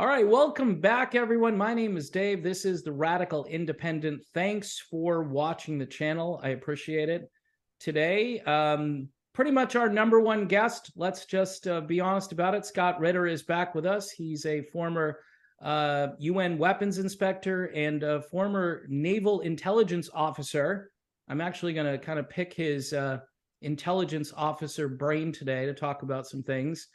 All right, welcome back, everyone. My name is Dave. This is the Radical Independent. Thanks for watching the channel. I appreciate it. Today, pretty much our number one guest. Let's just be honest about it. Scott Ritter is back with us. He's a former UN weapons inspector and a former naval intelligence officer. I'm actually going to kind of pick his intelligence officer brain today to talk about some things.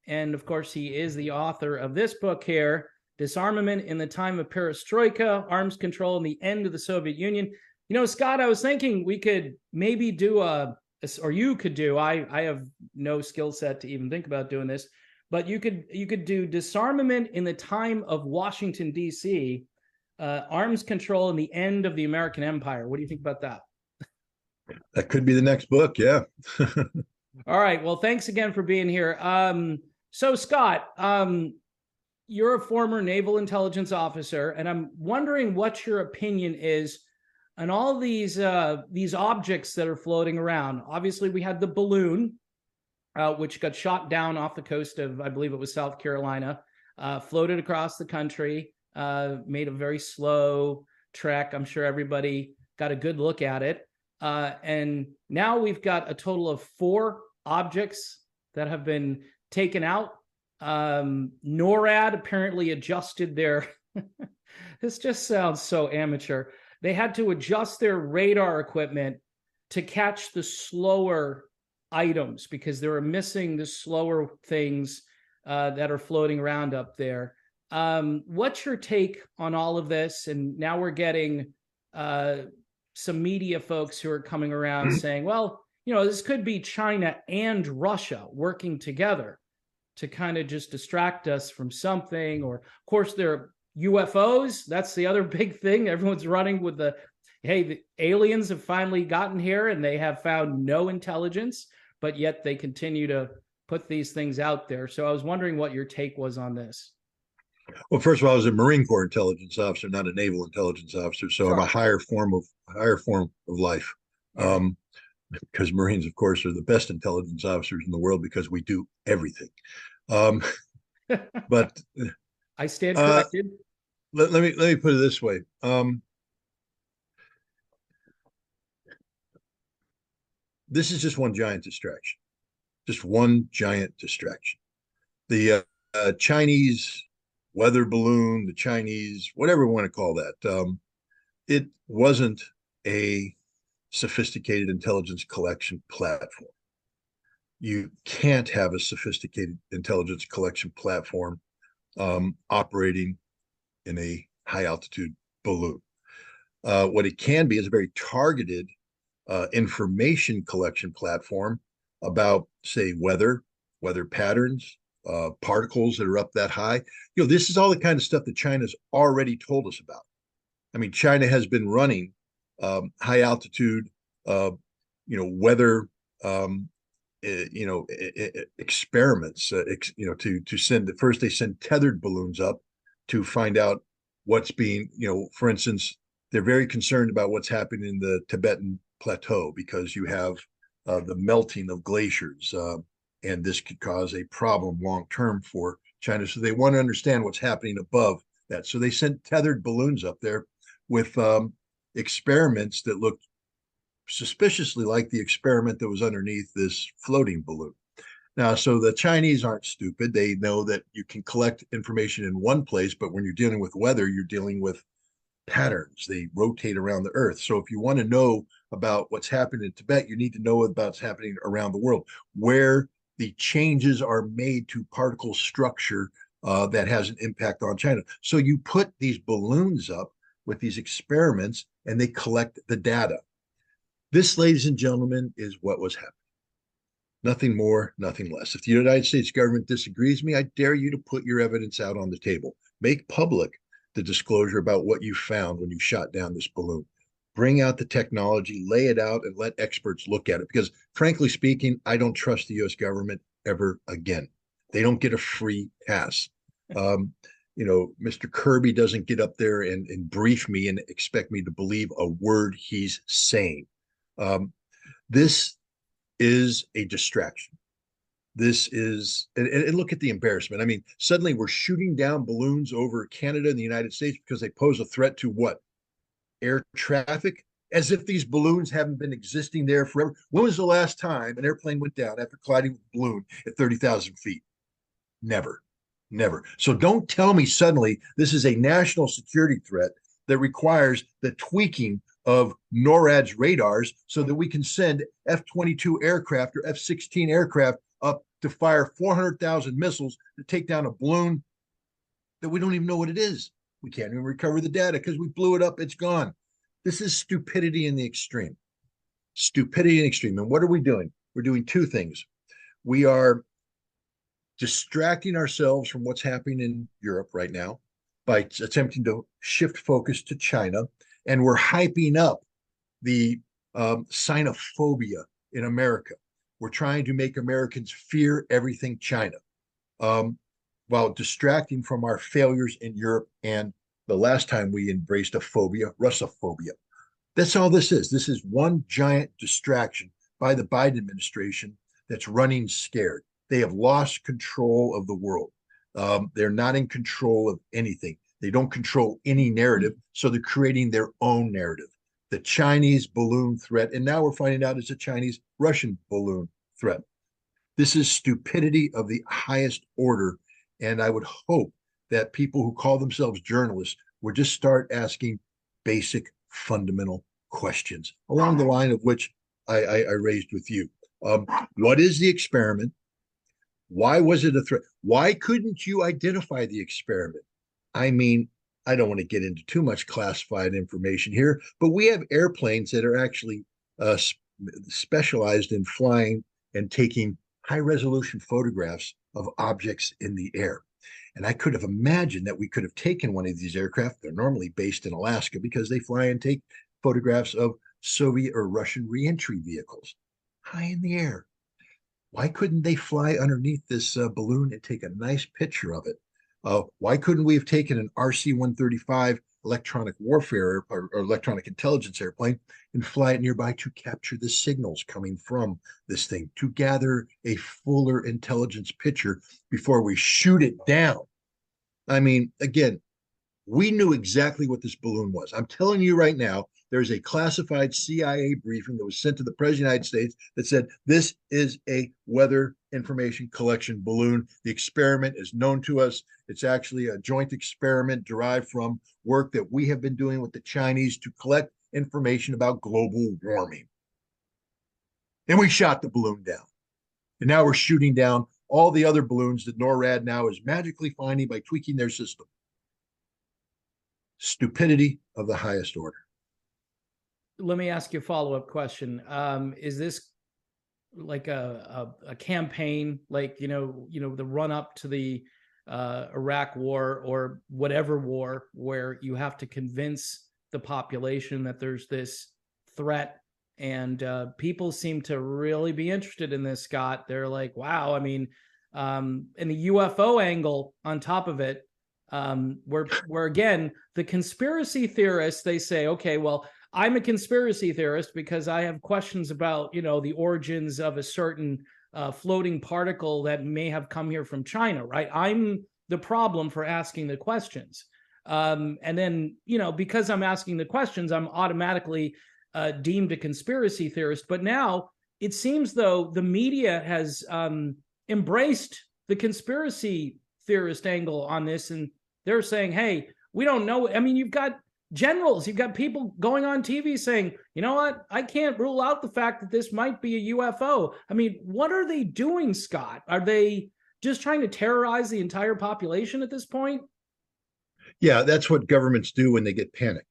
And of course, he is the author of this book here, Disarmament in the Time of Perestroika, Arms Control and the End of the Soviet Union. You know, Scott, I was thinking we could maybe do or you could do, I have no skill set to even think about doing this, but you could do Disarmament in the Time of Washington, D.C., Arms Control and the End of the American Empire. What do you think about that? That could be the next book, yeah. All right. Well, thanks again for being here. So, Scott, you're a former naval intelligence officer, and I'm wondering what your opinion is on all these objects that are floating around. Obviously, we had the balloon, which got shot down off the coast of, I believe it was South Carolina, floated across the country, made a very slow trek. I'm sure everybody got a good look at it. And now we've got a total of 4 objects that have been taken out. NORAD apparently adjusted their, this just sounds so amateur. They had to adjust their radar equipment to catch the slower items because they were missing the slower things that are floating around up there. What's your take on all of this? And now we're getting some media folks who are coming around saying, well, you know, this could be China and Russia working together to kind of just distract us from something. Or, of course, there are UFOs. That's the other big thing. Everyone's running with the aliens have finally gotten here and they have found no intelligence, but yet they continue to put these things out there. So I was wondering what your take was on this. Well, first of all, I was a Marine Corps intelligence officer, not a naval intelligence officer. So I'm a higher form of life. Because Marines, of course, are the best intelligence officers in the world because we do everything. But I stand corrected. Let me put it this way. This is just one giant distraction. Just one giant distraction. The Chinese weather balloon, the Chinese, whatever we want to call that, it wasn't a sophisticated intelligence collection platform. You can't have a sophisticated intelligence collection platform operating in a high altitude balloon. What it can be is a very targeted information collection platform about, say, weather patterns, particles that are up that high. You know, this is all the kind of stuff that China's already told us about. I mean, China has been running high altitude, weather, experiments, to send. First, they send tethered balloons up to find out what's being, for instance, they're very concerned about what's happening in the Tibetan plateau because you have the melting of glaciers, and this could cause a problem long term for China. So they want to understand what's happening above that. So they sent tethered balloons up there with experiments that looked suspiciously like the experiment that was underneath this floating balloon. Now, so the Chinese aren't stupid. They know that you can collect information in one place, but when you're dealing with weather, you're dealing with patterns. They rotate around the earth. So if you want to know about what's happening in Tibet, you need to know about what's happening around the world, where the changes are made to particle structure that has an impact on China. So you put these balloons up with these experiments and they collect the data. This, ladies and gentlemen, is what was happening. Nothing more, nothing less. If the United States government disagrees with me, I dare you to put your evidence out on the table. Make public the disclosure about what you found when you shot down this balloon. Bring out the technology, lay it out, and let experts look at it. Because frankly speaking, I don't trust the U.S. government ever again. They don't get a free pass. Mr. Kirby doesn't get up there and brief me and expect me to believe a word he's saying. This is a distraction. This is, and look at the embarrassment. I mean, suddenly we're shooting down balloons over Canada and the United States because they pose a threat to what? Air traffic, as if these balloons haven't been existing there forever. When was the last time an airplane went down after colliding with a balloon at 30,000 feet? Never, never. So don't tell me suddenly this is a national security threat that requires the tweaking of NORAD's radars so that we can send F-22 aircraft or F-16 aircraft up to fire 400,000 missiles to take down a balloon that we don't even know what it is. We can't even recover the data because we blew it up. It's gone. This is stupidity in the extreme. Stupidity in the extreme. And what are we doing? We're doing two things. We are distracting ourselves from what's happening in Europe right now by attempting to shift focus to China. And we're hyping up the xenophobia in America. We're trying to make Americans fear everything China, while distracting from our failures in Europe and the last time we embraced a phobia, Russophobia. That's all this is. This is one giant distraction by the Biden administration that's running scared. They have lost control of the world. They're not in control of anything. They don't control any narrative, so they're creating their own narrative. The Chinese balloon threat, and now we're finding out it's a Chinese-Russian balloon threat. This is stupidity of the highest order, and I would hope that people who call themselves journalists would just start asking basic, fundamental questions along the line of which I raised with you. What is the experiment? Why was it a threat? Why couldn't you identify the experiment? I mean, I don't want to get into too much classified information here, but we have airplanes that are actually specialized in flying and taking high resolution photographs of objects in the air. And I could have imagined that we could have taken one of these aircraft. They're normally based in Alaska because they fly and take photographs of Soviet or Russian reentry vehicles high in the air. Why couldn't they fly underneath this balloon and take a nice picture of it? Why couldn't we have taken an RC-135 electronic warfare or electronic intelligence airplane and fly it nearby to capture the signals coming from this thing, to gather a fuller intelligence picture before we shoot it down? I mean, again, we knew exactly what this balloon was. I'm telling you right now, there's a classified CIA briefing that was sent to the President of the United States that said this is a weather information collection balloon. The experiment is known to us. It's actually a joint experiment derived from work that we have been doing with the Chinese to collect information about global warming. And we shot the balloon down. And now we're shooting down all the other balloons that NORAD now is magically finding by tweaking their system. Stupidity of the highest order. Let me ask you a follow-up question. Is this like a campaign, like, the run up to the Iraq war or whatever war, where you have to convince the population that there's this threat? And people seem to really be interested in this, Scott. They're like, wow, I mean, and the UFO angle on top of it, where again, the conspiracy theorists, they say, okay, well, I'm a conspiracy theorist because I have questions about, the origins of a certain floating particle that may have come here from China, right? I'm the problem for asking the questions. And then, because I'm asking the questions, I'm automatically deemed a conspiracy theorist. But now it seems though the media has embraced the conspiracy theorist angle on this, and they're saying, hey, we don't know. I mean, you've got generals, you've got people going on TV saying, you know what, I can't rule out the fact that this might be a UFO. I mean, what are they doing, Scott? Are they just trying to terrorize the entire population at this point? Yeah, that's what governments do when they get panicked.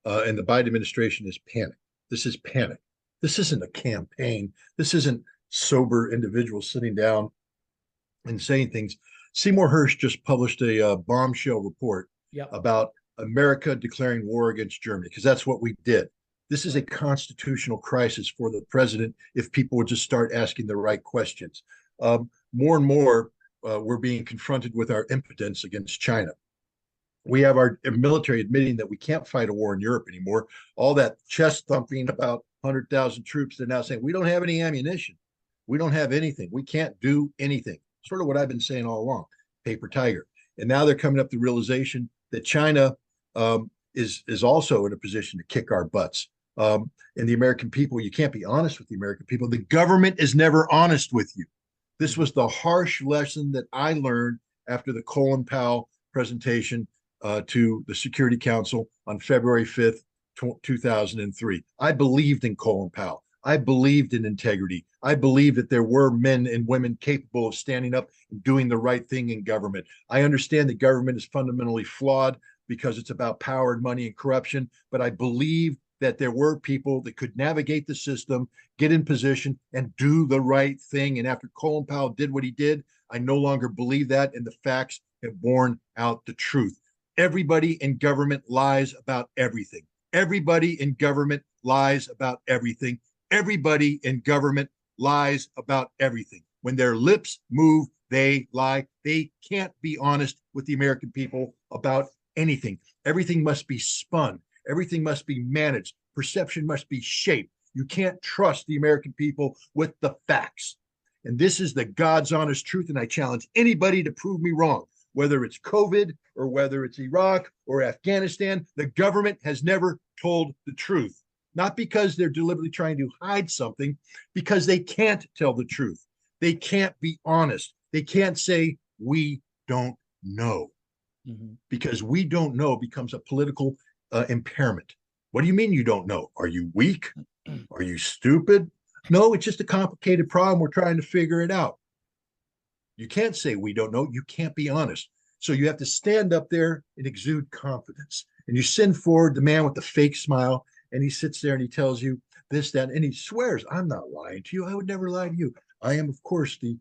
And the Biden administration is panicked. This is panic. This isn't a campaign. This isn't sober individuals sitting down and saying things. Seymour Hersh just published a bombshell report about America declaring war against Germany, because that's what we did. This is a constitutional crisis for the president if people would just start asking the right questions. More and more, we're being confronted with our impotence against China. We have our military admitting that we can't fight a war in Europe anymore. All that chest thumping about 100,000 troops, they're now saying we don't have any ammunition. We don't have anything. We can't do anything. Sort of what I've been saying all along, paper tiger. And now they're coming up to the realization that China is also in a position to kick our butts. And the American people, you can't be honest with the American people. The government is never honest with you. This was the harsh lesson that I learned after the Colin Powell presentation to the Security Council on February 5th, 2003. I believed in Colin Powell. I believed in integrity. I believed that there were men and women capable of standing up and doing the right thing in government. I understand that government is fundamentally flawed because it's about power and money and corruption, but I believe that there were people that could navigate the system, get in position, and do the right thing. And after Colin Powell did what he did, I no longer believe that, and the facts have borne out the truth. Everybody in government lies about everything. Everybody in government lies about everything. Everybody in government lies about everything. When their lips move, they lie. They can't be honest with the American people about anything. Everything must be spun. Everything must be managed. Perception must be shaped. You can't trust the American people with the facts. And this is the God's honest truth. And I challenge anybody to prove me wrong, whether it's COVID or whether it's Iraq or Afghanistan. The government has never told the truth, not because they're deliberately trying to hide something, because they can't tell the truth. They can't be honest. They can't say, we don't know. Mm-hmm. Because we don't know becomes a political impairment. What do you mean you don't know? Are you weak? Are you stupid? No, it's just a complicated problem. We're trying to figure it out. You can't say we don't know. You can't be honest. So you have to stand up there and exude confidence. And you send forward the man with the fake smile, and he sits there and he tells you this, that, and he swears, I'm not lying to you. I would never lie to you. I am, of course, the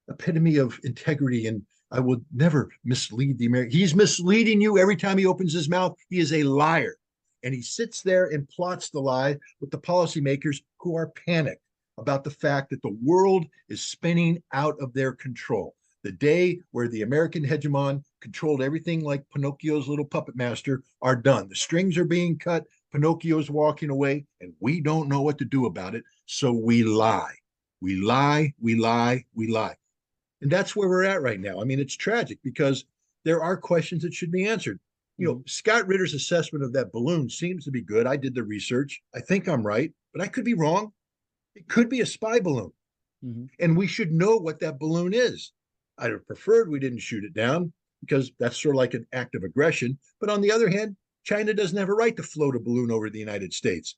epitome of integrity, and I would never mislead the American. He's misleading you every time he opens his mouth. He is a liar. And he sits there and plots the lie with the policymakers who are panicked about the fact that the world is spinning out of their control. The day where the American hegemon controlled everything like Pinocchio's little puppet master are done. The strings are being cut. Pinocchio's walking away, and we don't know what to do about it. So we lie. We lie, we lie, we lie. And that's where we're at right now. I mean, it's tragic because there are questions that should be answered. Scott Ritter's assessment of that balloon seems to be good. I did the research. I think I'm right, but I could be wrong. It could be a spy balloon. Mm-hmm. And we should know what that balloon is. I'd have preferred we didn't shoot it down because that's sort of like an act of aggression. But on the other hand, China doesn't have a right to float a balloon over the United States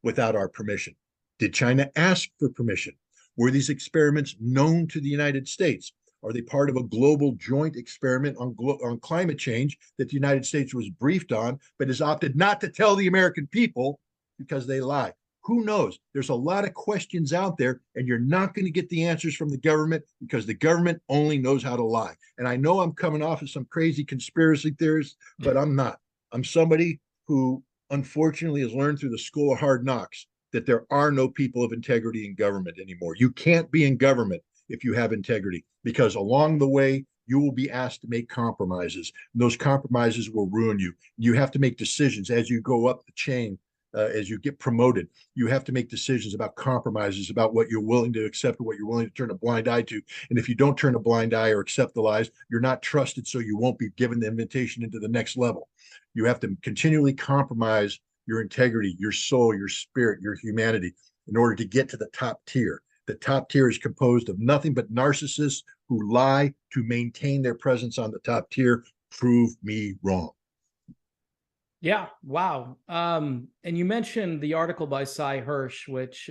without our permission. Did China ask for permission? Were these experiments known to the United States? Are they part of a global joint experiment on climate change that the United States was briefed on, but has opted not to tell the American people because they lie? Who knows? There's a lot of questions out there, and you're not going to get the answers from the government because the government only knows how to lie. And I know I'm coming off as some crazy conspiracy theorist, but I'm not. I'm somebody who unfortunately has learned through the school of hard knocks that there are no people of integrity in government anymore. You can't be in government if you have integrity, because along the way, you will be asked to make compromises. And those compromises will ruin you. You have to make decisions as you go up the chain, as you get promoted. You have to make decisions about compromises, about what you're willing to accept and what you're willing to turn a blind eye to. And if you don't turn a blind eye or accept the lies, you're not trusted, so you won't be given the invitation into the next level. You have to continually compromise your integrity, your soul, your spirit, your humanity in order to get to the top tier. The top tier is composed of nothing but narcissists who lie to maintain their presence on the top tier. Prove me wrong. Yeah. Wow. And you mentioned the article by Cy Hirsch, which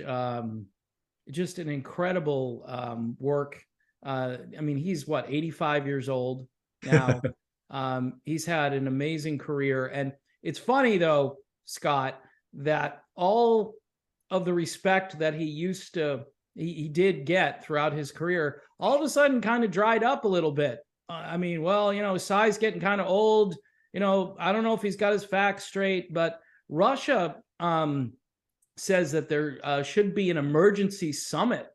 just an incredible work. I mean, he's 85 years old now. He's had an amazing career. And it's funny, though, Scott, that all of the respect that he did get throughout his career, all of a sudden kind of dried up a little bit. I mean, Cy's getting kind of old. I don't know if he's got his facts straight, but Russia says that there should be an emergency summit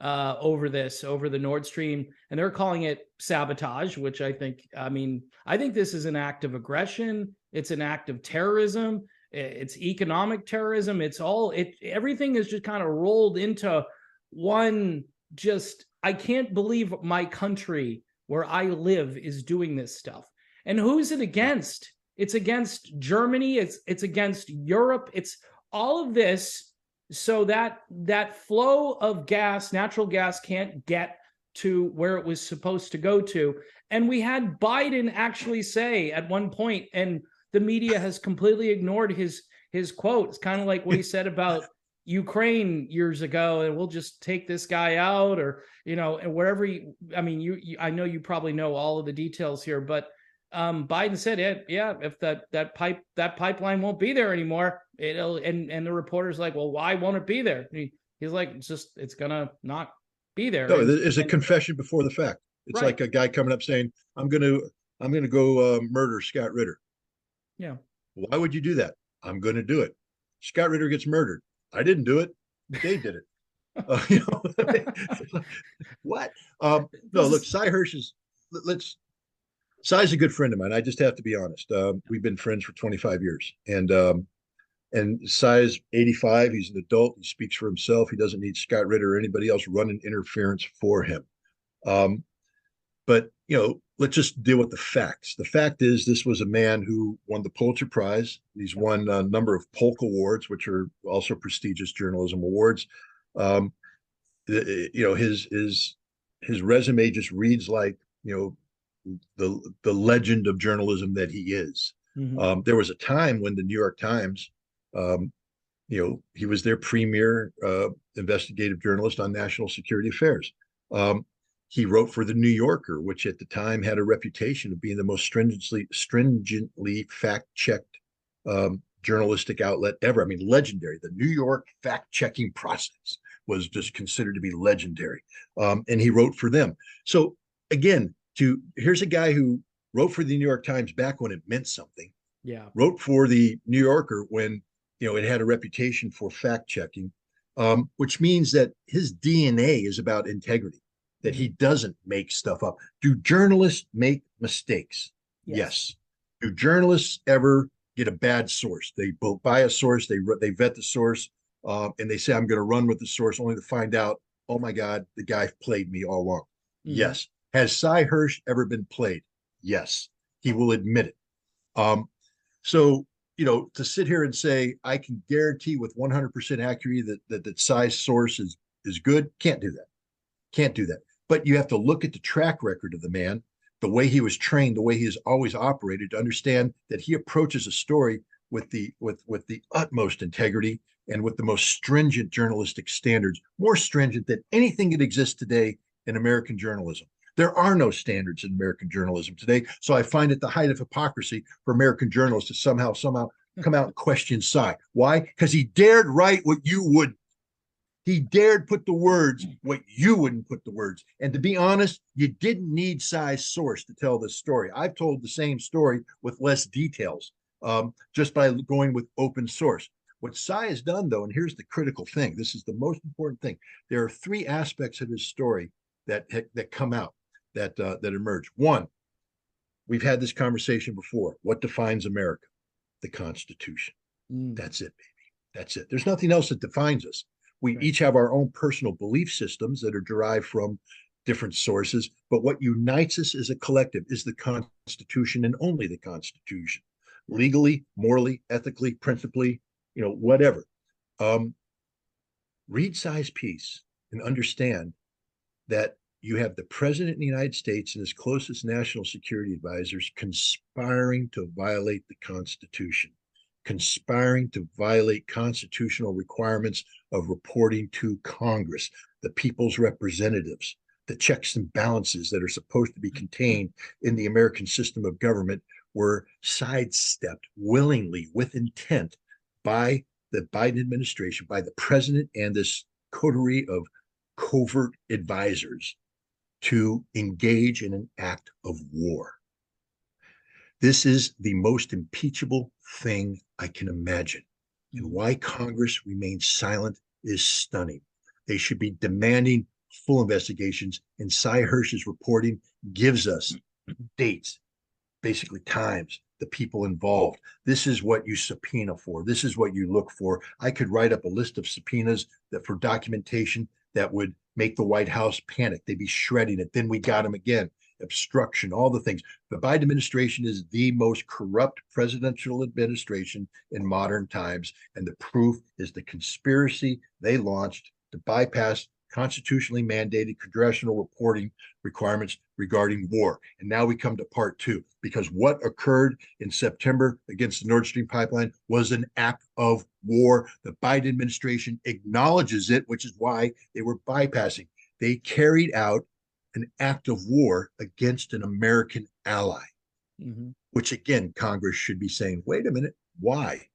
over the Nord Stream, and they're calling it sabotage, which I think this is an act of aggression. It's an act of terrorism. It's economic terrorism. Everything is just kind of rolled into one, just, I can't believe my country where I live is doing this stuff. And who's it against? It's against Germany. It's against Europe. It's all of this, so that that flow of gas, natural gas, can't get to where it was supposed to go to. And we had Biden actually say at one point, and the media has completely ignored his quote. It's kind of like what he said about Ukraine years ago, and we'll just take this guy out, or and wherever I mean, I know you probably know all of the details here, but Biden said it, yeah, if that pipeline won't be there anymore, it'll, and the reporter's like, well, why won't it be there? He's like, it's gonna not be there. No, it's a confession before the fact. It's like a guy coming up saying, I'm gonna go murder Scott Ritter. Yeah. Why would you do that? I'm gonna do it. Scott Ritter gets murdered. I didn't do it. They did it. What? No, look, Cy Hirsch is. Cy's a good friend of mine. I just have to be honest. We've been friends for 25 years, and Cy's 85. He's an adult. He speaks for himself. He doesn't need Scott Ritter or anybody else running interference for him. But let's just deal with the facts. The fact is, this was a man who won the Pulitzer Prize. He's won a number of Polk Awards, which are also prestigious journalism awards. His resume just reads like the legend of journalism that he is. Mm-hmm. There was a time when the New York Times, he was their premier investigative journalist on national security affairs. He wrote for the New Yorker, which at the time had a reputation of being the most stringently fact-checked journalistic outlet ever. I mean, legendary. The New York fact-checking process was just considered to be legendary. And he wrote for them. So again, here's a guy who wrote for the New York Times back when it meant something. Yeah. Wrote for the New Yorker when it had a reputation for fact-checking, which means that his DNA is about integrity, that he doesn't make stuff up. Do journalists make mistakes? Yes. Do journalists ever get a bad source? They buy a source, they vet the source, and they say, I'm going to run with the source, only to find out, oh my God, the guy played me all along. Mm-hmm. Yes. Has Cy Hirsch ever been played? Yes. He will admit it. So, to sit here and say, I can guarantee with 100% accuracy that Cy's source is good, can't do that. Can't do that. But you have to look at the track record of the man, the way he was trained, the way he has always operated, to understand that he approaches a story with the utmost integrity and with the most stringent journalistic standards, more stringent than anything that exists today in American journalism. There are no standards in American journalism today. So I find it the height of hypocrisy for American journalists to somehow come out and question Cy. Why? Because he dared write what you would. He dared put the words what you wouldn't put the words. And to be honest, you didn't need Cy's source to tell this story. I've told the same story with less details, just by going with open source. What Cy has done, though, and here's the critical thing, this is the most important thing. There are three aspects of his story that come out, that emerge. One, we've had this conversation before. What defines America? The Constitution. That's it, baby. That's it. There's nothing else that defines us. We each have our own personal belief systems that are derived from different sources, but what unites us as a collective is the Constitution, and only the Constitution. Legally, morally, ethically, principally, whatever. Read Cy's piece and understand that you have the President of the United States and his closest national security advisors conspiring to violate the Constitution, conspiring to violate constitutional requirements of reporting to Congress, the people's representatives, the checks and balances that are supposed to be contained in the American system of government were sidestepped willingly, with intent, by the Biden administration, by the president and this coterie of covert advisors to engage in an act of war. This is the most impeachable thing I can imagine. And why Congress remains silent is stunning. They should be demanding full investigations, and Cy Hirsch's reporting gives us dates, basically times, the people involved. This is what you subpoena for. This is what you look for. I could write up a list of subpoenas that for documentation that would make the White House panic. They'd be shredding it. Then we got them again. Obstruction, all the things. The Biden administration is the most corrupt presidential administration in modern times. And the proof is the conspiracy they launched to bypass constitutionally mandated congressional reporting requirements regarding war. And now we come to part two, because what occurred in September against the Nord Stream pipeline was an act of war. The Biden administration acknowledges it, which is why they were bypassing. They carried out an act of war against an American ally, which again, Congress should be saying, wait a minute, why?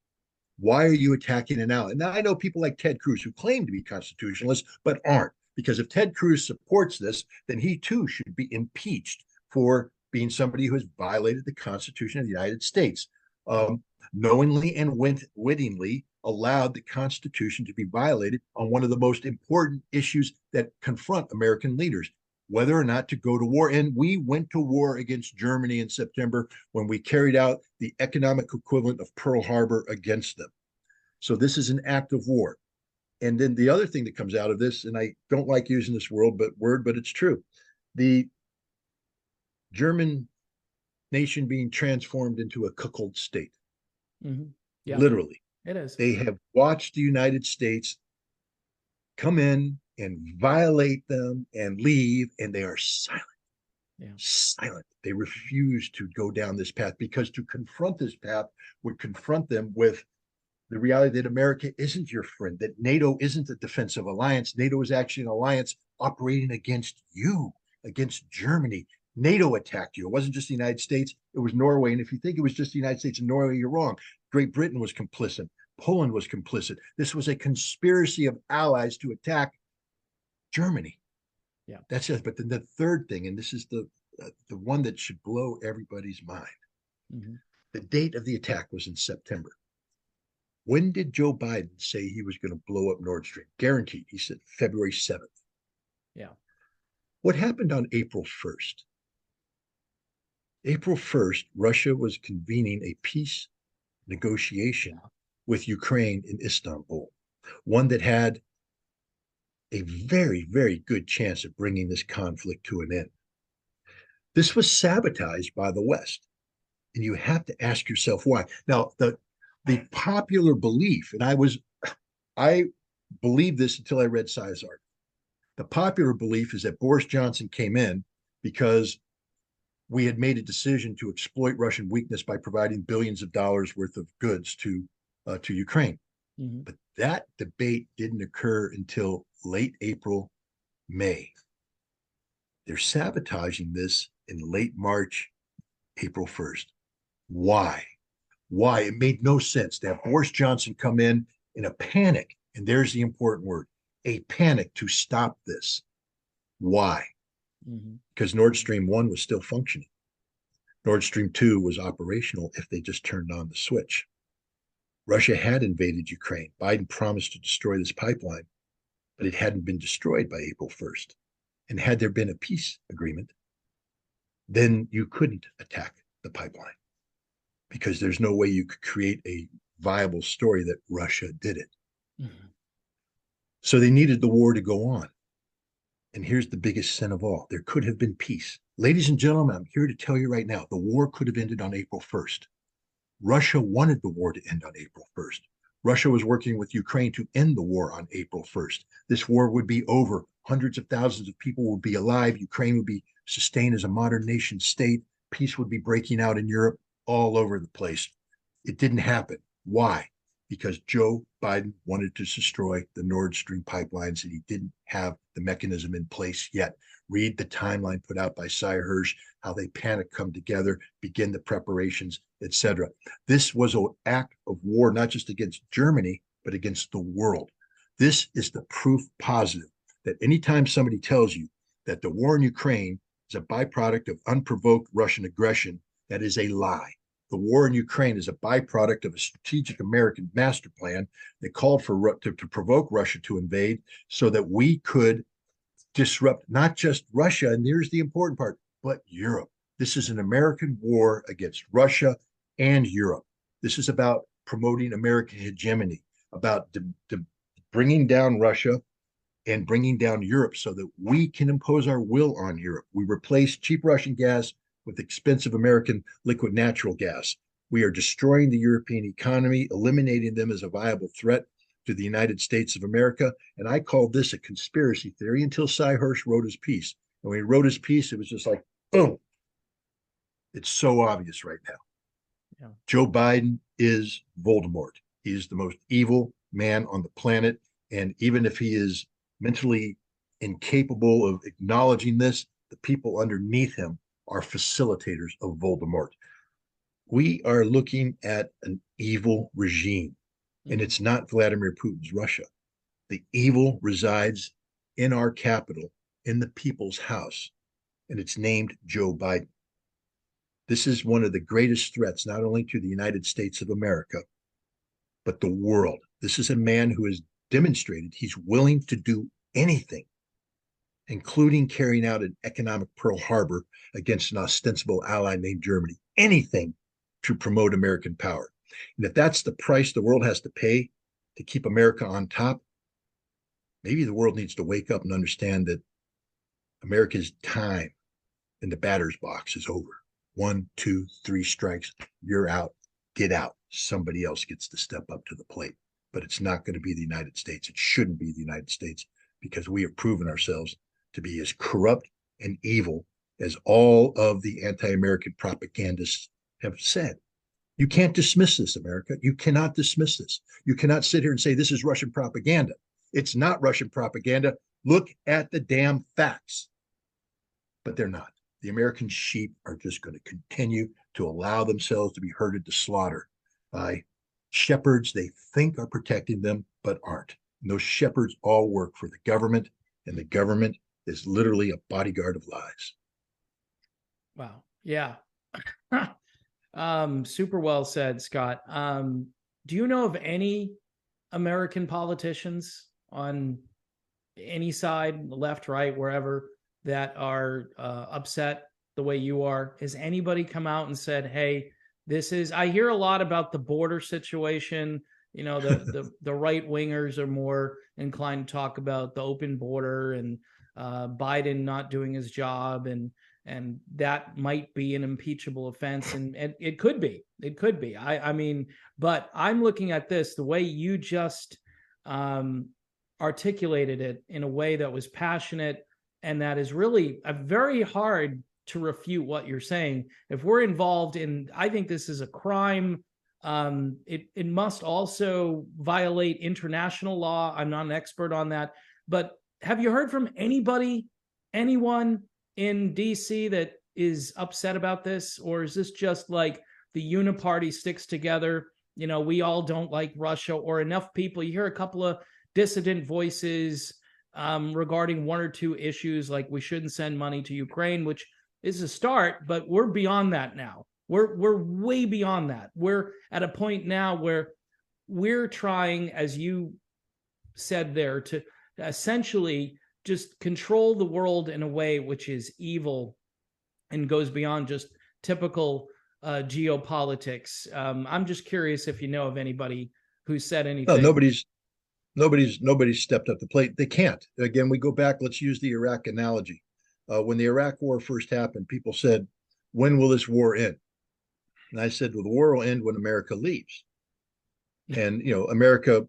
Why are you attacking an ally? Now, I know people like Ted Cruz who claim to be constitutionalists, but aren't. Because if Ted Cruz supports this, then he too should be impeached for being somebody who has violated the Constitution of the United States, knowingly and wittingly allowed the Constitution to be violated on one of the most important issues that confront American leaders, whether or not to go to war. And we went to war against Germany in September when we carried out the economic equivalent of Pearl Harbor against them. So this is an act of war. And then the other thing that comes out of this, and I don't like using this word, but it's true. The German nation being transformed into a cuckold state. Yeah, literally. It is. They have watched the United States come in and violate them and leave, and they are silent. Silent. They refuse to go down this path, because to confront this path would confront them with the reality that America isn't your friend, that NATO isn't a defensive alliance. NATO is actually an alliance operating against you, against Germany. NATO attacked you. It wasn't just the United States, it was Norway. And if you think it was just the United States and Norway, you're wrong. Great Britain was complicit. Poland was complicit. This was a conspiracy of allies to attack Germany. That's it. But then the third thing, and this is the one that should blow everybody's mind. The date of the attack was in September. When did Joe Biden say he was going to blow up Nord Stream? Guaranteed. He said February 7th. What happened on April 1st? April 1st, Russia was convening a peace negotiation with Ukraine in Istanbul, one that had a very, very good chance of bringing this conflict to an end. This was sabotaged by the West. And you have to ask yourself why. Now, the popular belief, and I believed this until I read Cesar. The popular belief is that Boris Johnson came in because we had made a decision to exploit Russian weakness by providing billions of dollars worth of goods to Ukraine. But that debate didn't occur until late April, May. They're sabotaging this in late March, April 1st. Why? Why? It made no sense to have Boris Johnson come in a panic. And there's the important word, a panic to stop this. Why? Because Nord Stream 1 was still functioning. Nord Stream 2 was operational if they just turned on the switch. Russia had invaded Ukraine. Biden promised to destroy this pipeline, but it hadn't been destroyed by April 1st. And had there been a peace agreement, then you couldn't attack the pipeline, because there's no way you could create a viable story that Russia did it. So they needed the war to go on. And here's the biggest sin of all. There could have been peace. Ladies and gentlemen, I'm here to tell you right now, the war could have ended on April 1st. Russia wanted the war to end on April 1st. Russia was working with Ukraine to end the war on April 1st. This war would be over. Hundreds of thousands of people would be alive. Ukraine would be sustained as a modern nation state. Peace would be breaking out in Europe, all over the place. It didn't happen. Why? Because Joe Biden wanted to destroy the Nord Stream pipelines, and he didn't have the mechanism in place yet. Read the timeline put out by Cy Hirsch, how they panic, come together, begin the preparations, etc. This was an act of war, not just against Germany, but against the world. This is the proof positive that anytime somebody tells you that the war in Ukraine is a byproduct of unprovoked Russian aggression, that is a lie. The war in Ukraine is a byproduct of a strategic American master plan that called for to provoke Russia to invade so that we could disrupt not just Russia, and here's the important part, but Europe. This is an American war against Russia and Europe. This is about promoting American hegemony, about bringing down Russia and bringing down Europe so that we can impose our will on Europe. We replace cheap Russian gas with expensive American liquid natural gas. We are destroying the European economy, eliminating them as a viable threat to the United States of America. And I called this a conspiracy theory until Cy Hirsch wrote his piece. And when he wrote his piece, it was just like, boom. It's so obvious right now. Yeah. Joe Biden is Voldemort. He is the most evil man on the planet. And even if he is mentally incapable of acknowledging this, the people underneath him are facilitators of Voldemort. We are looking at an evil regime, and it's not Vladimir Putin's Russia. The evil resides in our capital, in the people's house, and it's named Joe Biden. This is one of the greatest threats, not only to the United States of America, but the world. This is a man who has demonstrated he's willing to do anything, including carrying out an economic Pearl Harbor against an ostensible ally named Germany. Anything to promote American power. And if that's the price the world has to pay to keep America on top, maybe the world needs to wake up and understand that America's time in the batter's box is over. 1, 2, 3 strikes, you're out, get out. Somebody else gets to step up to the plate. But it's not going to be the United States. It shouldn't be the United States, because we have proven ourselves to be as corrupt and evil as all of the anti-American propagandists have said. You can't dismiss this, America. You cannot dismiss this. You cannot sit here and say this is Russian propaganda. It's not Russian propaganda. Look at the damn facts. But they're not. The American sheep are just going to continue to allow themselves to be herded to slaughter by shepherds they think are protecting them, but aren't. And those shepherds all work for the government, and the government is literally a bodyguard of lies. Wow. Yeah. Super well said, Scott. Do you know of any American politicians on any side, left, right, wherever, that are upset the way you are? Has anybody come out and said, hey, this is, I hear a lot about the border situation. You know, the right wingers are more inclined to talk about the open border and Biden not doing his job, and that might be an impeachable offense, and it could be. I mean, but I'm looking at this the way you just articulated it, in a way that was passionate, and that is really very hard to refute what you're saying. If we're involved in, I think this is a crime. It must also violate international law. I'm not an expert on that, but have you heard from anyone in DC that is upset about this? Or is this just like the uniparty sticks together? You know, we all don't like Russia, or enough people. You hear a couple of dissident voices regarding 1 or 2 issues, like we shouldn't send money to Ukraine, which is a start, but we're beyond that now. We're way beyond that. We're at a point now where we're trying, as you said there, to essentially just control the world in a way which is evil and goes beyond just typical geopolitics. I'm just curious if you know of anybody who said anything. No, nobody's stepped up to the plate. They can't. Again, we go back. Let's use the Iraq analogy. When the Iraq War first happened, people said, "When will this war end?" And I said, "Well, the war will end when America leaves." And America,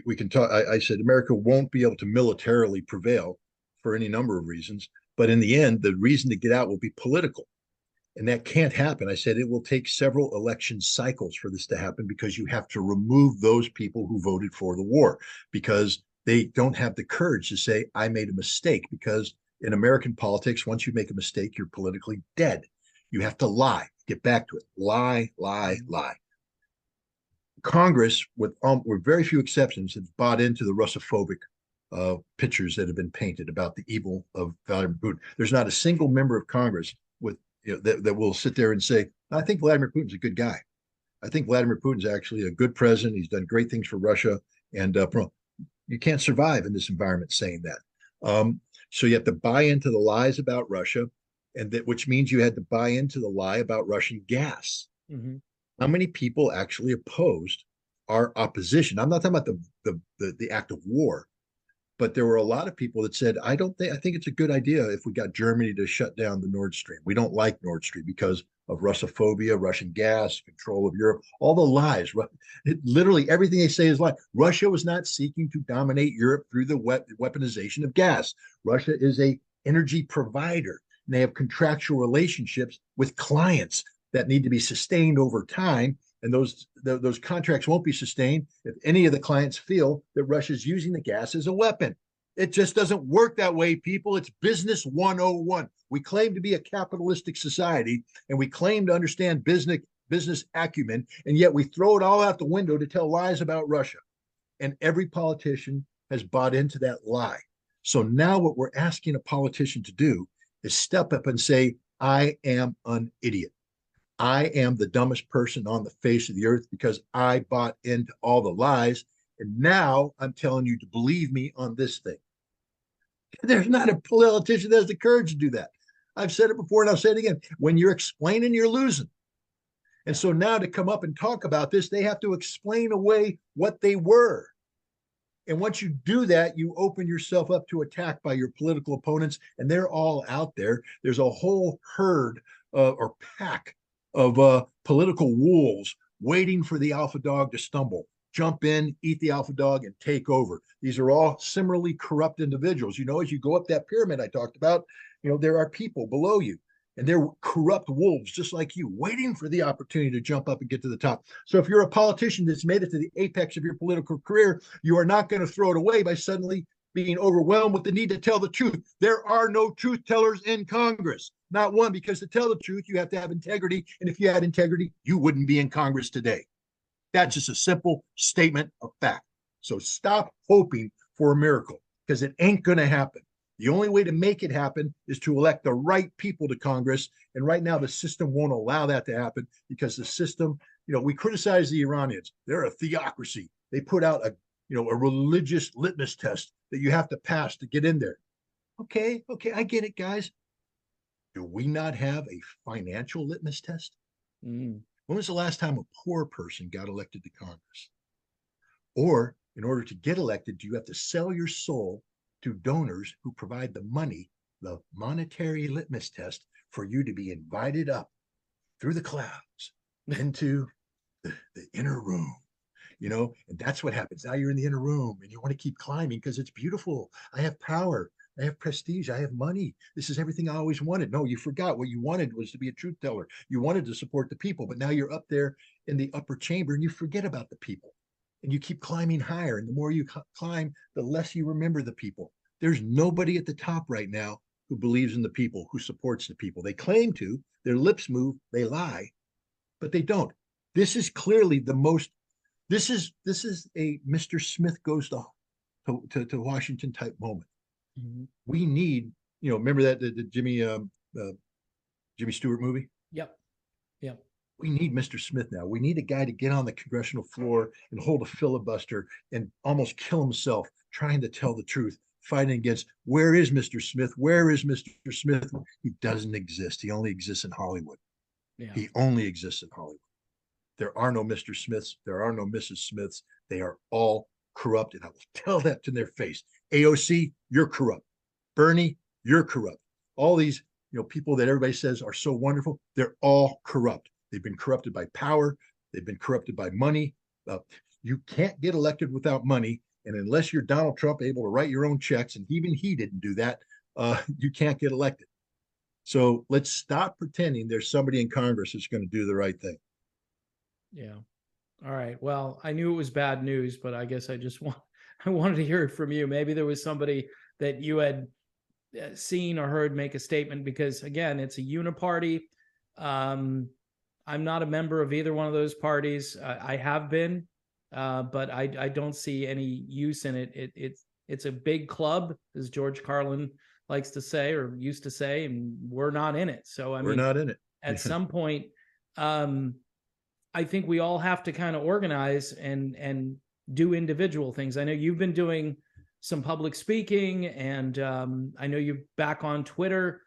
we can talk. I said America won't be able to militarily prevail for any number of reasons, but in the end, the reason to get out will be political, and that can't happen. I said it will take several election cycles for this to happen, because you have to remove those people who voted for the war, because they don't have the courage to say, "I made a mistake," because in American politics, once you make a mistake, you're politically dead. You have to lie, get back to it, lie. Congress, with very few exceptions, has bought into the Russophobic pictures that have been painted about the evil of Vladimir Putin. There's not a single member of Congress that will sit there and say, "I think Vladimir Putin's a good guy. I think Vladimir Putin's actually a good president. He's done great things for Russia." And you can't survive in this environment saying that. So you have to buy into the lies about Russia, and which means you had to buy into the lie about Russian gas. Mm-hmm. How many people actually opposed our opposition? I'm not talking about the act of war. But there were a lot of people that said, I think it's a good idea if we got Germany to shut down the Nord Stream. We don't like Nord Stream because of Russophobia, Russian gas, control of Europe, all the lies. Literally everything they say is lie. Russia was not seeking to dominate Europe through the weaponization of gas. Russia is a energy provider, and they have contractual relationships with clients that need to be sustained over time. And those contracts won't be sustained if any of the clients feel that Russia's using the gas as a weapon. It just doesn't work that way, people. It's business 101. We claim to be a capitalistic society, and we claim to understand business acumen, and yet we throw it all out the window to tell lies about Russia. And every politician has bought into that lie. So now what we're asking a politician to do is step up and say, I am an idiot. I am the dumbest person on the face of the earth because I bought into all the lies. And now I'm telling you to believe me on this thing. There's not a politician that has the courage to do that. I've said it before and I'll say it again. When you're explaining, you're losing. And so now to come up and talk about this, they have to explain away what they were. And once you do that, you open yourself up to attack by your political opponents, and they're all out there. There's a whole herd or pack of political wolves waiting for the alpha dog to stumble, jump in, eat the alpha dog, and take over. These are all similarly corrupt individuals. As you go up that pyramid I talked about, there are people below you, and they're corrupt wolves just like you, waiting for the opportunity to jump up and get to the top. So if you're a politician that's made it to the apex of your political career, you are not going to throw it away by suddenly being overwhelmed with the need to tell the truth. There are no truth tellers in Congress. Not one, because to tell the truth, you have to have integrity. And if you had integrity, you wouldn't be in Congress today. That's just a simple statement of fact. So stop hoping for a miracle, because it ain't going to happen. The only way to make it happen is to elect the right people to Congress. And right now, the system won't allow that to happen, because the system, we criticize the Iranians. They're a theocracy. They put out a religious litmus test that you have to pass to get in there. Okay, I get it, guys. Do we not have a financial litmus test? When was the last time a poor person got elected to Congress? Or in order to get elected, do you have to sell your soul to donors who provide the money, the monetary litmus test, for you to be invited up through the clouds into the inner room? And that's what happens. Now you're in the inner room and you want to keep climbing because it's beautiful. I have power. I have prestige. I have money. This is everything I always wanted. No, you forgot. What you wanted was to be a truth teller. You wanted to support the people, but now you're up there in the upper chamber and you forget about the people, and you keep climbing higher. And the more you climb, the less you remember the people. There's nobody at the top right now who believes in the people, who supports the people. They claim to, their lips move, they lie, but they don't. This is clearly the most, this is a Mr. Smith goes to Washington type moment. We need, remember that the Jimmy Stewart movie? Yep. We need Mr. Smith now. We need a guy to get on the congressional floor and hold a filibuster and almost kill himself trying to tell the truth, fighting against, where is Mr. Smith? Where is Mr. Smith? He doesn't exist. He only exists in Hollywood. Yeah. He only exists in Hollywood. There are no Mr. Smiths. There are no Mrs. Smiths. They are all corrupt, and I will tell that to their face. AOC, you're corrupt. Bernie, you're corrupt. All these, people that everybody says are so wonderful, they're all corrupt. They've been corrupted by power. They've been corrupted by money. You can't get elected without money, and unless you're Donald Trump, able to write your own checks, and even he didn't do that, you can't get elected. So let's stop pretending there's somebody in Congress that's going to do the right thing. Yeah. All right. Well, I knew it was bad news, but I guess I wanted to hear it from you. Maybe there was somebody that you had seen or heard make a statement, because again, it's a uniparty. I'm not a member of either one of those parties. I have been, but I don't see any use in it. It's a big club, as George Carlin likes to say, or used to say, and we're not in it. So we're not in it. At some point, I think we all have to kind of organize and do individual things. I know you've been doing some public speaking, and I know you're back on Twitter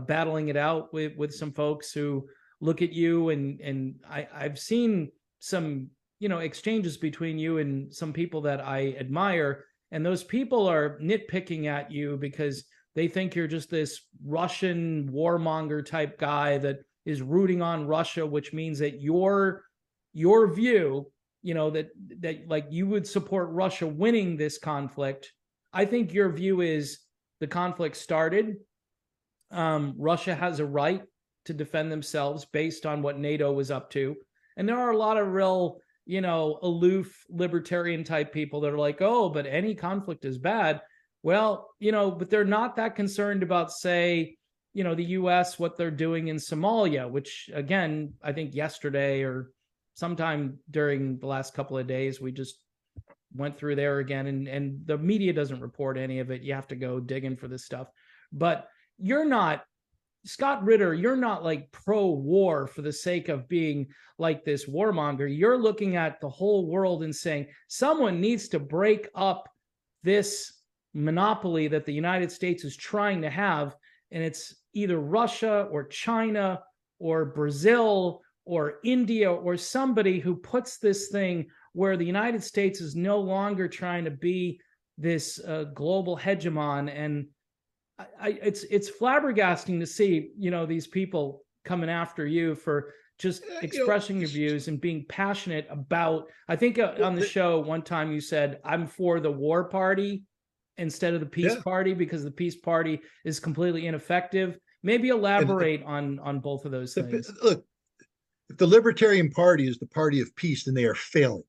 battling it out with some folks who look at you, and I've seen some exchanges between you and some people that I admire, And those people are nitpicking at you because they think you're just this Russian warmonger type guy that is rooting on Russia, which means that your view, that like you would support Russia winning this conflict. I think your view is the conflict started. Russia has a right to defend themselves based on what NATO was up to. And there are a lot of real, aloof libertarian type people that are like, oh, but any conflict is bad. Well, but they're not that concerned about, say, the US, what they're doing in Somalia, which again, I think yesterday or sometime during the last couple of days, we just went through there again, and the media doesn't report any of it. You have to go digging for this stuff. But you're not, Scott Ritter, you're not like pro-war for the sake of being like this warmonger. You're looking at the whole world and saying someone needs to break up this monopoly that the United States is trying to have, and it's either Russia or China or Brazil or India or somebody who puts this thing where the United States is no longer trying to be this global hegemon. And it's flabbergasting to see, these people coming after you for just expressing your views and being passionate about. I think on the show one time you said, I'm for the war party instead of the peace party because the peace party is completely ineffective. Maybe elaborate on both of those things. Look, if the Libertarian Party is the party of peace, then they are failing.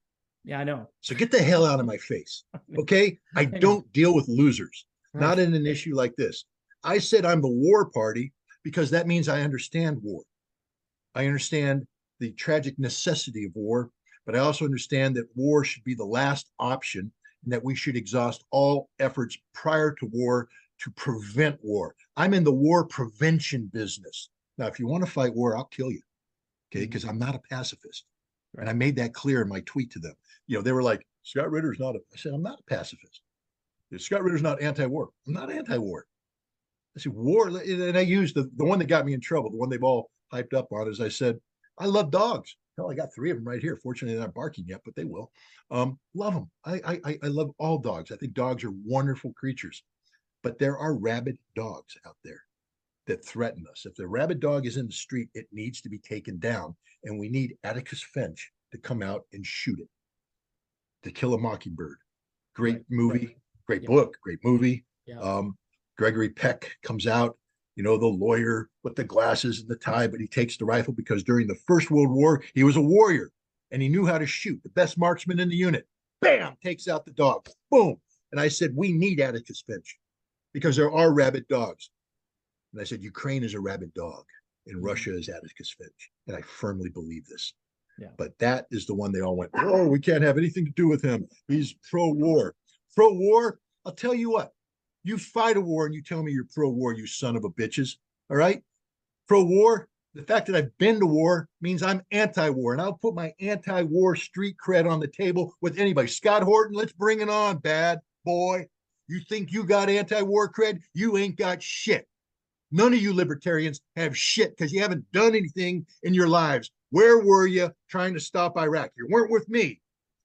Yeah, I know. So get the hell out of my face. Okay? I don't deal with losers, not in an issue like this. I said I'm the war party because that means I understand war. I understand the tragic necessity of war, but I also understand that war should be the last option and that we should exhaust all efforts prior to war to prevent war. I'm in the war prevention business. Now, if you want to fight war, I'll kill you. Okay? Because I'm not a pacifist. And I made that clear in my tweet to them. They were like, Scott Ritter's not I said, I'm not a pacifist. Scott Ritter's not anti-war. I'm not anti-war. I said, war, and I used the one that got me in trouble, the one they've all hyped up on, is I said, I love dogs. Hell, I got 3 of them right here. Fortunately, they're not barking yet, but they will. Love them. I love all dogs. I think dogs are wonderful creatures. But there are rabid dogs out there that threaten us. If the rabid dog is in the street, it needs to be taken down. And we need Atticus Finch to come out and shoot it. To Kill a Mockingbird. Great movie, great book, great movie. Gregory Peck comes out, the lawyer with the glasses and the tie, but he takes the rifle because during the First World War, he was a warrior and he knew how to shoot. The best marksman in the unit. Bam! Takes out the dog. Boom. And I said, we need Atticus Finch because there are rabid dogs. And I said, Ukraine is a rabid dog and Russia is Atticus Finch. And I firmly believe this. But that is the one they all went, oh, we can't have anything to do with him. He's pro-war. Pro-war? I'll tell you what. You fight a war and you tell me you're pro-war, you son of a bitches. All right? Pro-war, the fact that I've been to war means I'm anti-war. And I'll put my anti-war street cred on the table with anybody. Scott Horton, let's bring it on, bad boy. You think you got anti-war cred? You ain't got shit. None of you libertarians have shit because you haven't done anything in your lives. Where were you trying to stop Iraq? You weren't with me.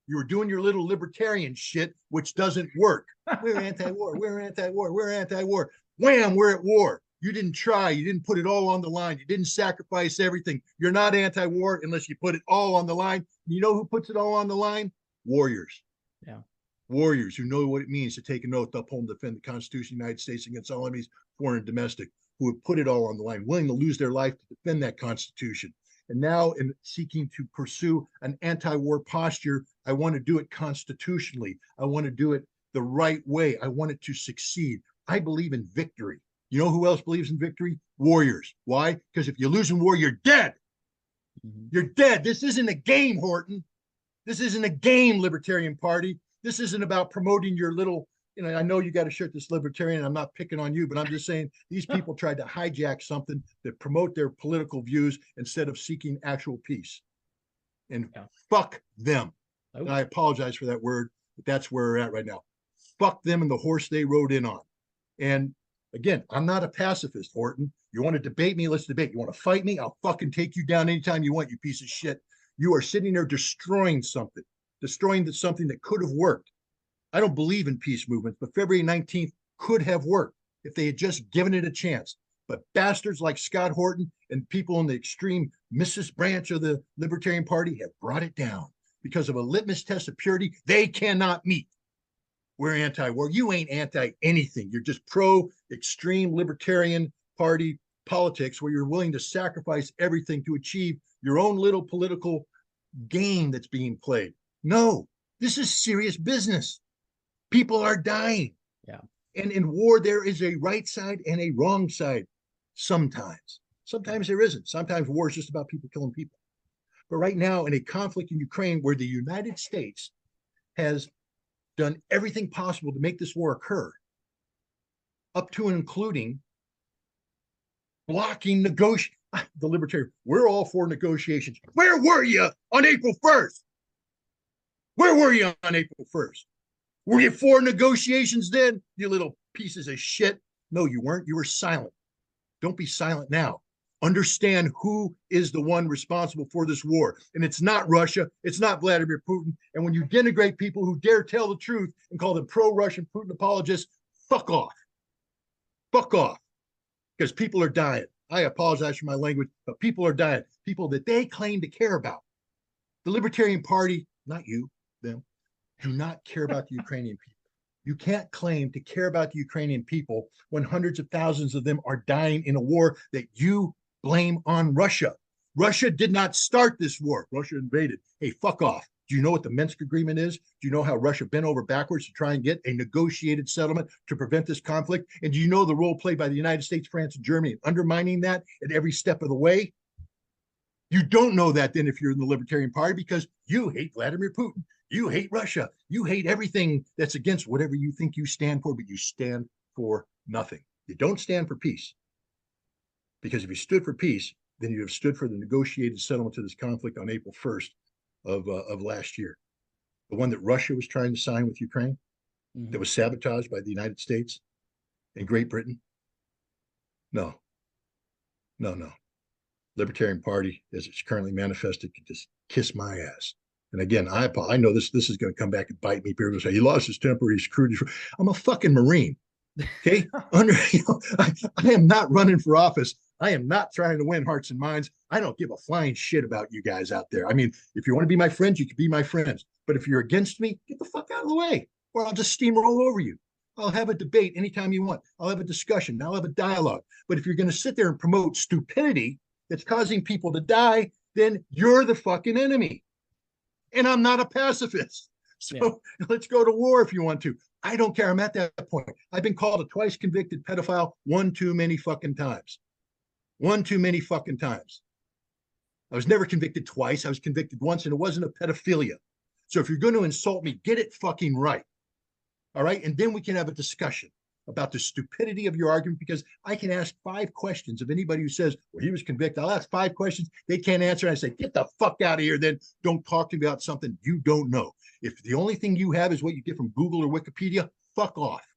You were doing your little libertarian shit, which doesn't work. We're anti-war. We're anti-war. We're anti-war. Wham, we're at war. You didn't try. You didn't put it all on the line. You didn't sacrifice everything. You're not anti-war unless you put it all on the line. You know who puts it all on the line? Warriors. Yeah. Warriors who know what it means to take an oath to uphold and defend the Constitution of the United States against all enemies, foreign and domestic, who have put it all on the line, willing to lose their life to defend that Constitution. And now in seeking to pursue an anti-war posture, I want to do it constitutionally. I want to do it the right way. I want it to succeed. I believe in victory. You know who else believes in victory? Warriors. Why? Because if you lose in war, you're dead. You're dead. This isn't a game, Horton. This isn't a game, Libertarian Party. This isn't about promoting your little, I know you got a shirt that's libertarian. I'm not picking on you, but I'm just saying these people tried to hijack something that promote their political views instead of seeking actual peace. And fuck them. And I apologize for that word, but that's where we're at right now. Fuck them and the horse they rode in on. And again, I'm not a pacifist, Horton. You want to debate me? Let's debate. You want to fight me? I'll fucking take you down anytime you want, you piece of shit. You are sitting there destroying something that could have worked. I don't believe in peace movements, but February 19th could have worked if they had just given it a chance. But bastards like Scott Horton and people in the extreme Mrs. branch of the Libertarian Party have brought it down because of a litmus test of purity they cannot meet. We're anti-war. You ain't anti-anything. You're just pro-extreme Libertarian Party politics where you're willing to sacrifice everything to achieve your own little political game that's being played. No, this is serious business. People are dying. Yeah. And in war, there is a right side and a wrong side sometimes. Sometimes there isn't. Sometimes war is just about people killing people. But right now, in a conflict in Ukraine where the United States has done everything possible to make this war occur, up to and including blocking negotiation. The Libertarian, we're all for negotiations. Where were you on April 1st? Where were you on April 1st? Were you for negotiations then, you little pieces of shit? No, you weren't. You were silent. Don't be silent now. Understand who is the one responsible for this war. And it's not Russia. It's not Vladimir Putin. And when you denigrate people who dare tell the truth and call them pro-Russian Putin apologists, fuck off. Fuck off. Because people are dying. I apologize for my language, but people are dying. People that they claim to care about. The Libertarian Party, not you, them, do not care about the Ukrainian people. You can't claim to care about the Ukrainian people when hundreds of thousands of them are dying in a war that you blame on Russia. Russia did not start this war. Russia invaded. Hey, fuck off. Do you know what the Minsk agreement is? Do you know how Russia bent over backwards to try and get a negotiated settlement to prevent this conflict? And do you know the role played by the United States, France, and Germany in undermining that at every step of the way? You don't know that then if you're in the Libertarian Party because you hate Vladimir Putin. You hate Russia. You hate everything that's against whatever you think you stand for, but you stand for nothing. You don't stand for peace. Because if you stood for peace, then you have stood for the negotiated settlement to this conflict on April 1st of last year. The one that Russia was trying to sign with Ukraine, that was sabotaged by the United States and Great Britain. No. Libertarian Party, as it's currently manifested, can just kiss my ass. And again, I know this is going to come back and bite me. People say he lost his temper, he's screwed. I'm a fucking Marine. Okay, I am not running for office. I am not trying to win hearts and minds. I don't give a flying shit about you guys out there. I mean, if you want to be my friends, you can be my friends. But if you're against me, get the fuck out of the way, or I'll just steamroll over you. I'll have a debate anytime you want. I'll have a discussion. I'll have a dialogue. But if you're going to sit there and promote stupidity that's causing people to die, then you're the fucking enemy. And I'm not a pacifist. So let's go to war if you want to. I don't care. I'm at that point. I've been called a twice convicted pedophile one too many fucking times. One too many fucking times. I was never convicted twice. I was convicted once, and it wasn't a pedophilia. So if you're going to insult me, get it fucking right. All right? And then we can have a discussion about the stupidity of your argument, because I can ask 5 questions of anybody who says, well, he was convicted. I'll ask 5 questions. They can't answer. And I say, get the fuck out of here. Then don't talk to me about something you don't know. If the only thing you have is what you get from Google or Wikipedia, fuck off.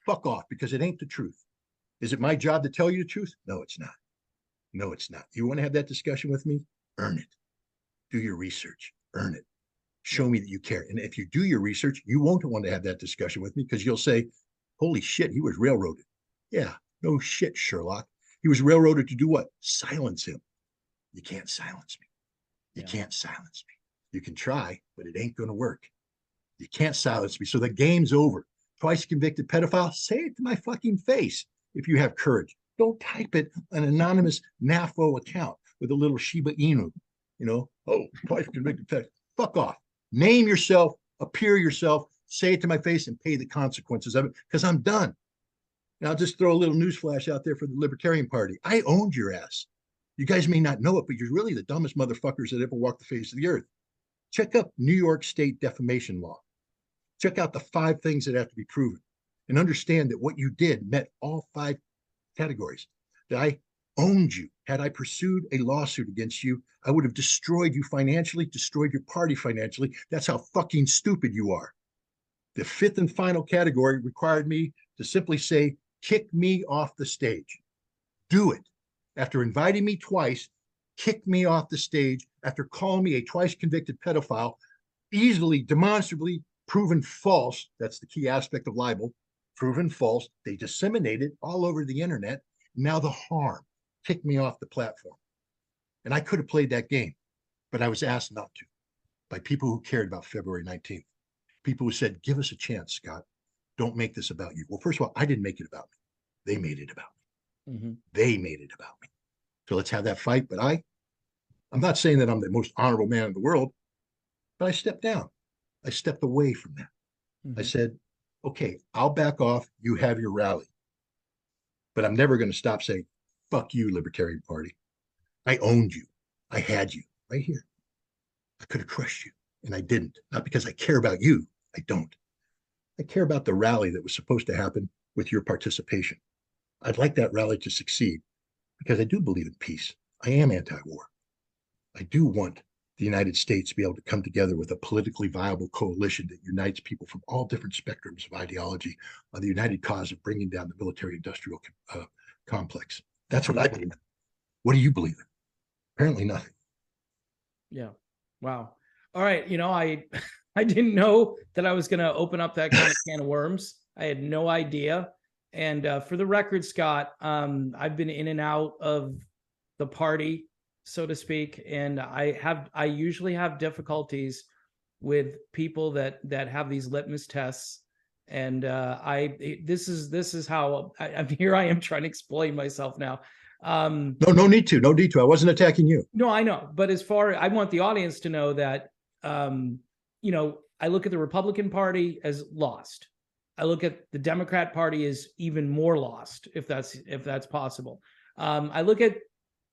Fuck off, because it ain't the truth. Is it my job to tell you the truth? No, it's not. No, it's not. You want to have that discussion with me? Earn it. Do your research. Earn it. Show me that you care. And if you do your research, you won't want to have that discussion with me, because you'll say, holy shit, he was railroaded. Yeah, no shit, Sherlock. He was railroaded to do what? Silence him. You can't silence me. You can't silence me. You can try, but it ain't going to work. You can't silence me. So the game's over. Twice convicted pedophile, say it to my fucking face if you have courage. Don't type it an anonymous NAFO account with a little Shiba Inu. You know, oh, twice convicted pedophile. Fuck off. Name yourself, appear yourself, say it to my face, and pay the consequences of it, because I'm done. And I'll just throw a little newsflash out there for the Libertarian Party. I owned your ass. You guys may not know it, but you're really the dumbest motherfuckers that ever walked the face of the earth. Check up New York State defamation law. Check out the 5 things that have to be proven, and understand that what you did met all 5 categories. That I owned you. Had I pursued a lawsuit against you, I would have destroyed you financially, destroyed your party financially. That's how fucking stupid you are. The 5th and final category required me to simply say, kick me off the stage. Do it. After inviting me twice, kick me off the stage after calling me a twice convicted pedophile, easily, demonstrably proven false. That's the key aspect of libel. Proven false. They disseminate it all over the internet. Now the harm kicked me off the platform. And I could have played that game, but I was asked not to by people who cared about February 19th. People who said, give us a chance, Scott. Don't make this about you. Well, first of all, I didn't make it about me. They made it about me. Mm-hmm. They made it about me. So let's have that fight. But I'm not saying that I'm the most honorable man in the world, but I stepped down. I stepped away from that. Mm-hmm. I said, okay, I'll back off. You have your rally. But I'm never going to stop saying, fuck you, Libertarian Party. I owned you. I had you right here. I could have crushed you, and I didn't. Not because I care about you. I don't. I care about the rally that was supposed to happen with your participation. I'd like that rally to succeed because I do believe in peace. I am anti-war. I do want the United States to be able to come together with a politically viable coalition that unites people from all different spectrums of ideology on the united cause of bringing down the military-industrial complex. That's what I believe in. What do you believe in? Apparently nothing. Yeah. Wow. All right. I didn't know that I was going to open up that kind of can of worms. I had no idea. And for the record, Scott, I've been in and out of the party, so to speak, and I usually have difficulties with people that have these litmus tests. And this is how I'm here. I am trying to explain myself now. No need to. I wasn't attacking you. No, I know. But I want the audience to know that, I look at the Republican Party as lost. I look at the Democrat Party as even more lost, if that's possible. I look at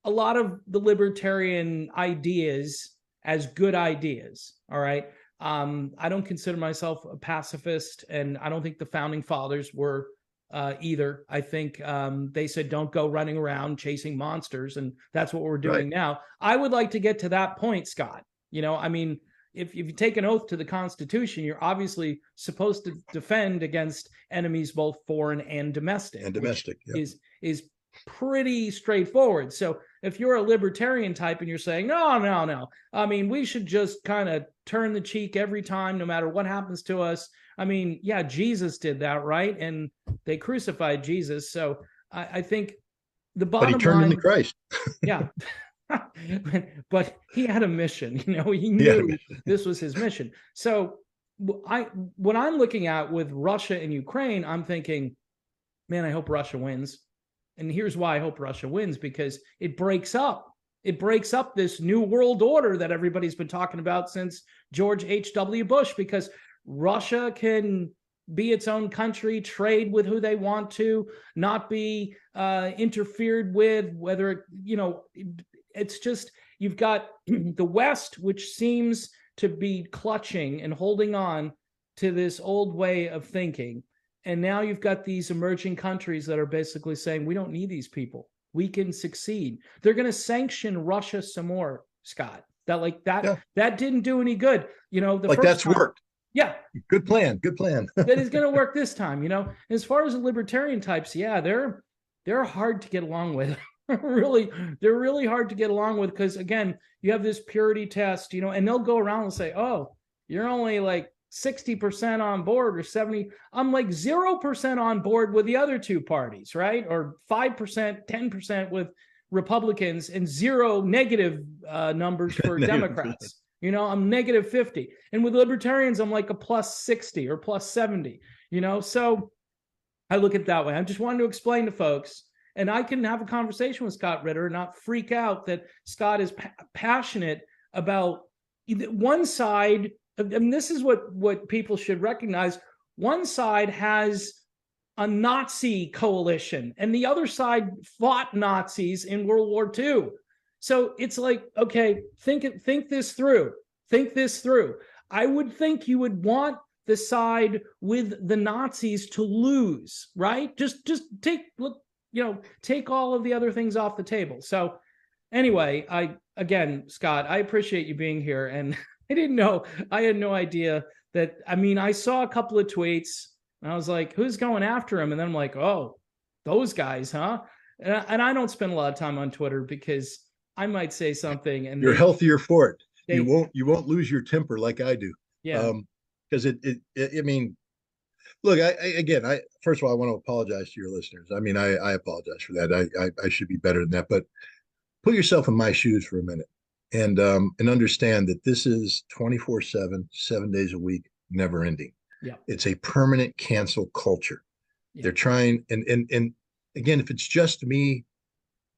a lot of the libertarian ideas as good ideas. All right. I don't consider myself a pacifist, and I don't think the founding fathers were either. I think they said don't go running around chasing monsters, and that's what we're doing now. I would like to get to that point, Scott. If you take an oath to the Constitution, you're obviously supposed to defend against enemies both foreign and domestic. Is pretty straightforward. So if you're a libertarian type and you're saying, no, we should just kind of turn the cheek every time, no matter what happens to us. Yeah, Jesus did that, right? And they crucified Jesus. So I think the bottom line... But he turned into Christ. Yeah. But he had a mission. He knew this was his mission. So when I'm looking at with Russia and Ukraine, I'm thinking, man, I hope Russia wins. And here's why I hope Russia wins, because it breaks up this new world order that everybody's been talking about since George H.W. Bush, because Russia can be its own country, trade with who they want to, not be interfered with, whether, it's just, you've got the West, which seems to be clutching and holding on to this old way of thinking. And now you've got these emerging countries that are basically saying, we don't need these people. We can succeed. They're going to sanction Russia some more, Scott. That didn't do any good. That's worked. Yeah. Good plan. That is going to work this time. As far as the libertarian types, yeah, they're hard to get along with. They're really hard to get along with, because again, you have this purity test, and they'll go around and say, oh, you're only like 60% on board or 70. I'm like 0% on board with the other two parties, right? Or 5%, 10% with Republicans, and zero negative numbers for Democrats. I'm negative 50. And with libertarians, I'm like a plus 60 or plus 70, so I look at it that way. I just wanted to explain to folks, and I can have a conversation with Scott Ritter and not freak out that Scott is passionate about one side. This is what people should recognize. One side has a Nazi coalition, and the other side fought Nazis in World War II. So it's like, okay, think this through. Think this through. I would think you would want the side with the Nazis to lose, right? Just take all of the other things off the table. So anyway, Scott, I appreciate you being here, and I had no idea that, I saw a couple of tweets and I was like, who's going after him? And then I'm like, oh, those guys, huh? And I don't spend a lot of time on Twitter because I might say something and you're healthier for it. You won't lose your temper like I do. Yeah. because I mean, look, again, first of all, I want to apologize to your listeners. I mean, I apologize for that. I should be better than that. But put yourself in my shoes for a minute, and understand that this is 24/7, 7 days a week, never ending. Yeah. It's a permanent cancel culture. Yeah. They're trying, and again, if it's just me,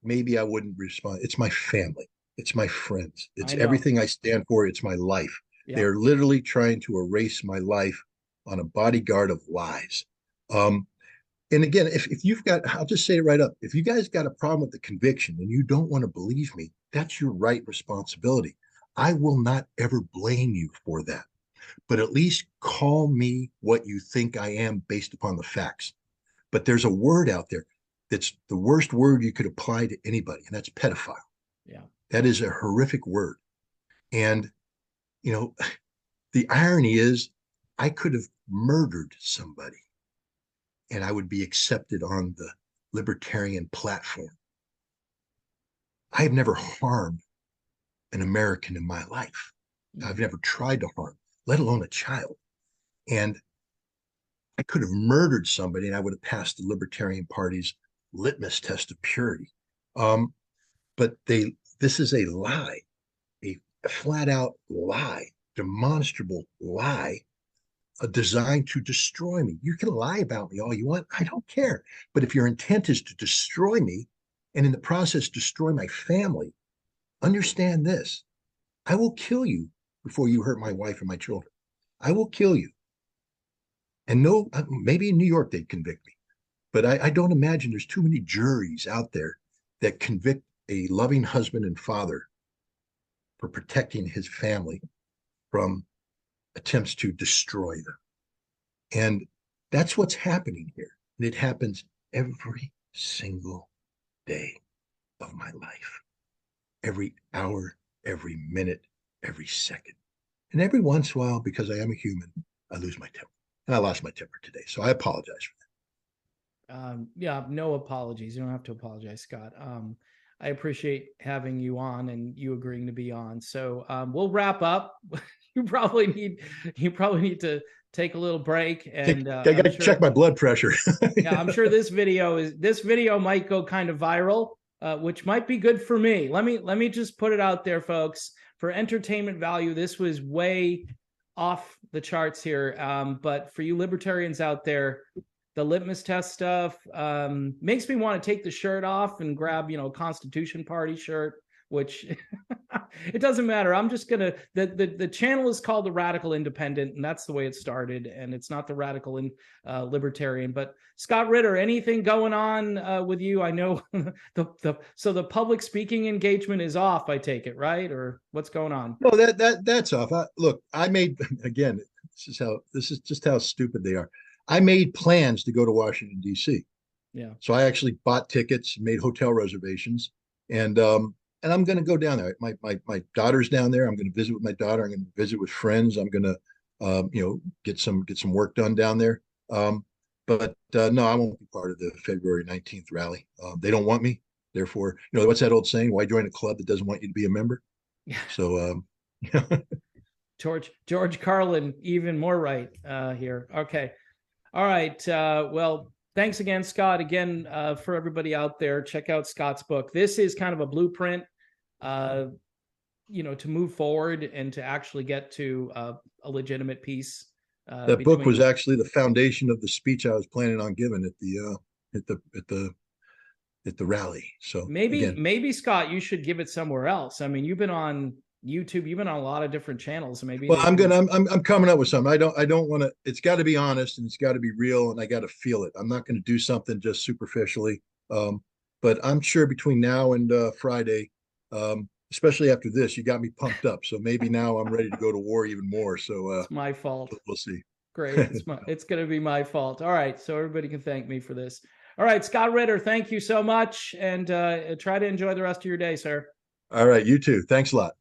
maybe I wouldn't respond. It's my family. It's my friends. It's everything I stand for. It's my life. Yeah. They're literally trying to erase my life on a bodyguard of lies. And again, if you've got, I'll just say it right up. If you guys got a problem with the conviction and you don't want to believe me, that's your right responsibility. I will not ever blame you for that. But at least call me what you think I am based upon the facts. But there's a word out there that's the worst word you could apply to anybody, and that's pedophile. Yeah. That is a horrific word. And, you know, the irony is I could have murdered somebody and I would be accepted on the libertarian platform. I have never harmed an American in my life. I've never tried to harm, let alone a child. And I could have murdered somebody and I would have passed the Libertarian Party's litmus test of purity. But this is a lie, a flat out lie, demonstrable lie, designed to destroy me. You can lie about me all you want. I don't care. But if your intent is to destroy me and in the process destroy my family, understand this. I will kill you before you hurt my wife and my children. I will kill you. And no, maybe in New York they'd convict me, but I don't imagine there's too many juries out there that convict a loving husband and father for protecting his family from attempts to destroy them. And that's what's happening here. And it happens every single day of my life, every hour, every minute, every second. And every once in a while, because I am a human, I lose my temper. And I lost my temper today. So I apologize for that. Yeah, no apologies. You don't have to apologize, Scott. I appreciate having you on and you agreeing to be on. So we'll wrap up. you probably need to take a little break, and I got to check my blood pressure. Yeah, I'm sure this video might go kind of viral, which might be good for me. Let me just put it out there, folks. For entertainment value, this was way off the charts here. But for you libertarians out there, the litmus test stuff makes me want to take the shirt off and grab, a Constitution Party shirt, which it doesn't matter. I'm just gonna, the channel is called The Radical Independent, and that's the way it started, and it's not the Radical Libertarian. But Scott Ritter, anything going on with you? I know so the public speaking engagement is off, I take it, right? Or what's going on? No, that's off. Look, I made, again, this is just how stupid they are. I made plans to go to Washington, D.C. Yeah. So I actually bought tickets, made hotel reservations, and I'm going to go down there. My daughter's down there. I'm going to visit with my daughter. I'm going to visit with friends. I'm going to, get some work done down there. But no, I won't be part of the February 19th rally. They don't want me. Therefore, what's that old saying? Why join a club that doesn't want you to be a member? Yeah. So, George Carlin, even more right here. Okay. All right. Well, thanks again, Scott. Again, for everybody out there, check out Scott's book. This is kind of a blueprint, to move forward and to actually get to a legitimate peace. That book was actually the foundation of the speech I was planning on giving at the rally. So maybe Scott, you should give it somewhere else. I mean, you've been on YouTube, you've been on a lot of different channels. Maybe. Well, I'm coming up with something. I don't want to. It's got to be honest and it's got to be real, and I got to feel it. I'm not going to do something just superficially. But I'm sure between now and Friday, especially after this, you got me pumped up. So maybe now I'm ready to go to war even more. So it's my fault. We'll see. Great. It's going to be my fault. All right. So everybody can thank me for this. All right, Scott Ritter, thank you so much. And try to enjoy the rest of your day, sir. All right. You too. Thanks a lot.